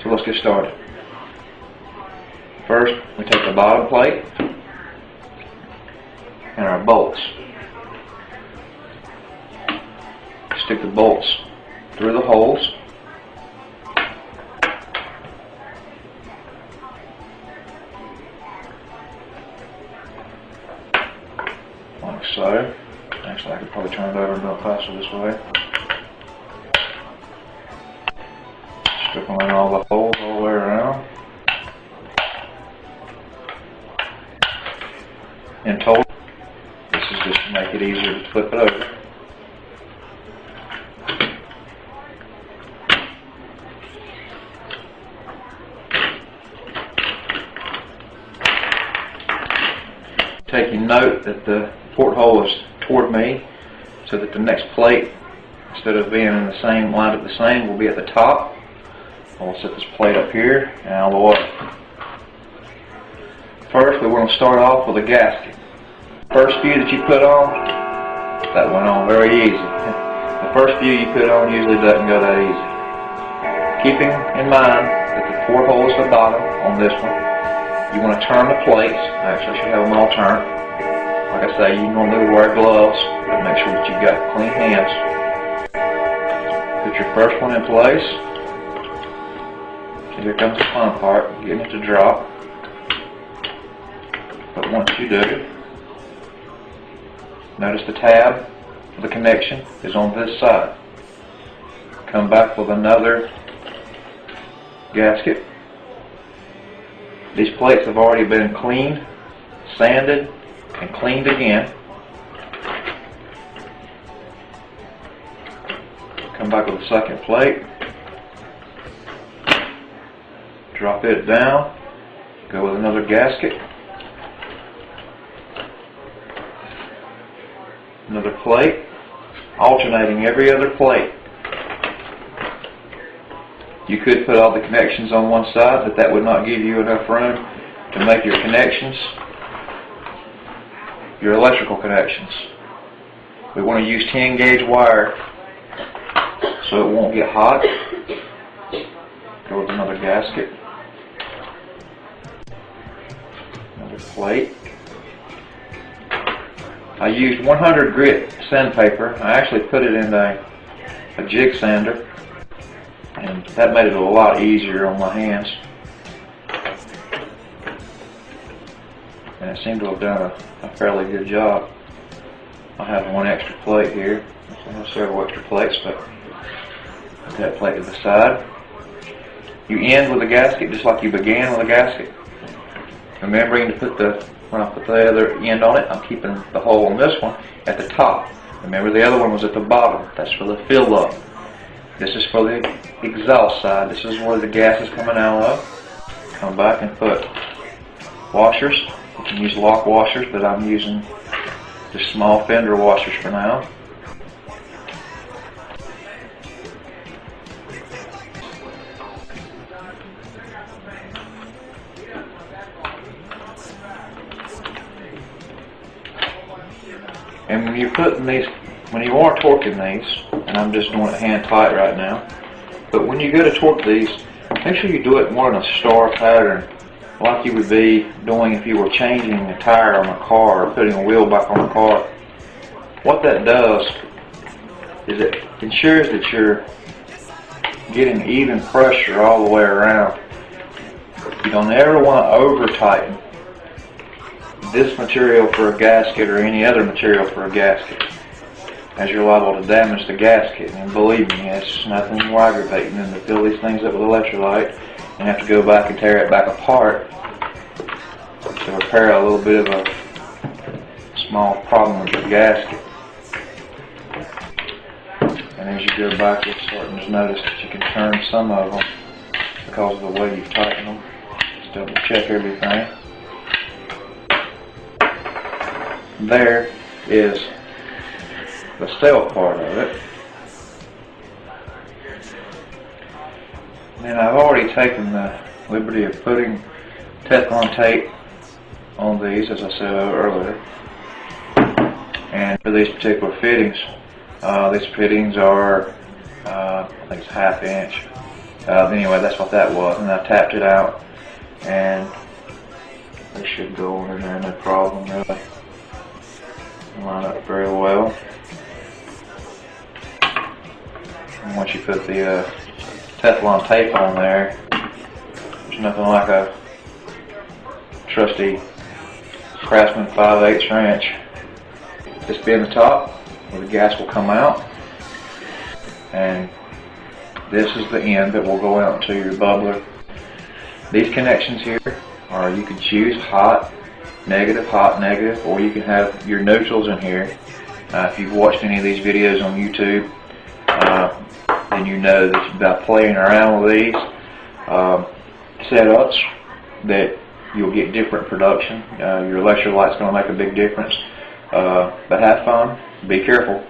So let's get started. First, we take the bottom plate and our bolts. Stick the bolts through the holes. Like so. Actually, I could probably turn it over and do it faster this way. Stick them in all the holes all the way around. In total, this is just to make it easier to flip it over. Taking note that the porthole is toward me, so that the next plate, instead of being in the same line of the same, will be at the top. I'll set this plate up here and out of the way. First, we're going to start off with a gasket. First few that you put on, that went on very easy. The first few you put on usually doesn't go that easy. Keeping in mind that the porthole is the bottom on this one, you want to turn the plates. Actually, I should have them all turned. Like I say, you normally wear gloves, but make sure that you've got clean hands. Put your first one in place. So here comes the fun part, getting it to drop. But once you do, notice the tab for the connection is on this side. Come back with another gasket. These plates have already been cleaned, sanded, and cleaned again. Come back with a second plate. Drop it down. Go with another gasket. Another plate. Alternating every other plate. You could put all the connections on one side, but that would not give you enough room to make your connections, your electrical connections. We want to use 10 gauge wire so it won't get hot. Go with another gasket. Another plate. I used 100 grit sandpaper. I actually put it in a jig sander, and that made it a lot easier on my hands. And it seemed to have done a fairly good job. I have one extra plate here. I have several extra plates, but put that plate to the side. You end with a gasket just like you began with a gasket. Remembering to put when I put the other end on it, I'm keeping the hole on this one at the top. Remember, the other one was at the bottom. That's for the fill up. This is for the exhaust side. This is where the gas is coming out of. Come back and put washers. You can use lock washers, but I'm using just small fender washers for now. And when you're putting these, when you are torquing these, and I'm just doing it hand tight right now, but when you go to torque these, make sure you do it more in a star pattern, like you would be doing if you were changing a tire on a car or putting a wheel back on a car. What that does is it ensures that you're getting even pressure all the way around. You don't ever want to over tighten this material for a gasket or any other material for a gasket, as you're liable to damage the gasket. And believe me, it's nothing more aggravating than to fill these things up with electrolyte and have to go back and tear it back apart to repair a little bit of a small problem with your gasket. And as you go back, you're starting to notice that you can turn some of them because of the way you've tightened them. Just double check everything. There is the cell part of it. And I've already taken the liberty of putting Teflon tape on these, as I said earlier. And for these particular fittings are, I think it's 1/2 inch. Anyway, that's what that was, and I tapped it out, and they should go on in there, no problem really. Line up very well. And once you put the Teflon tape on there, there's nothing like a trusty Craftsman 5/8 wrench. Just bend the top where the gas will come out, and this is the end that will go out to your bubbler. These connections here are, you can choose hot, negative, or you can have your neutrals in here. If you've watched any of these videos on YouTube, then you know that by playing around with these setups that you'll get different production. Your electrolyte's going to make a big difference. But have fun, be careful.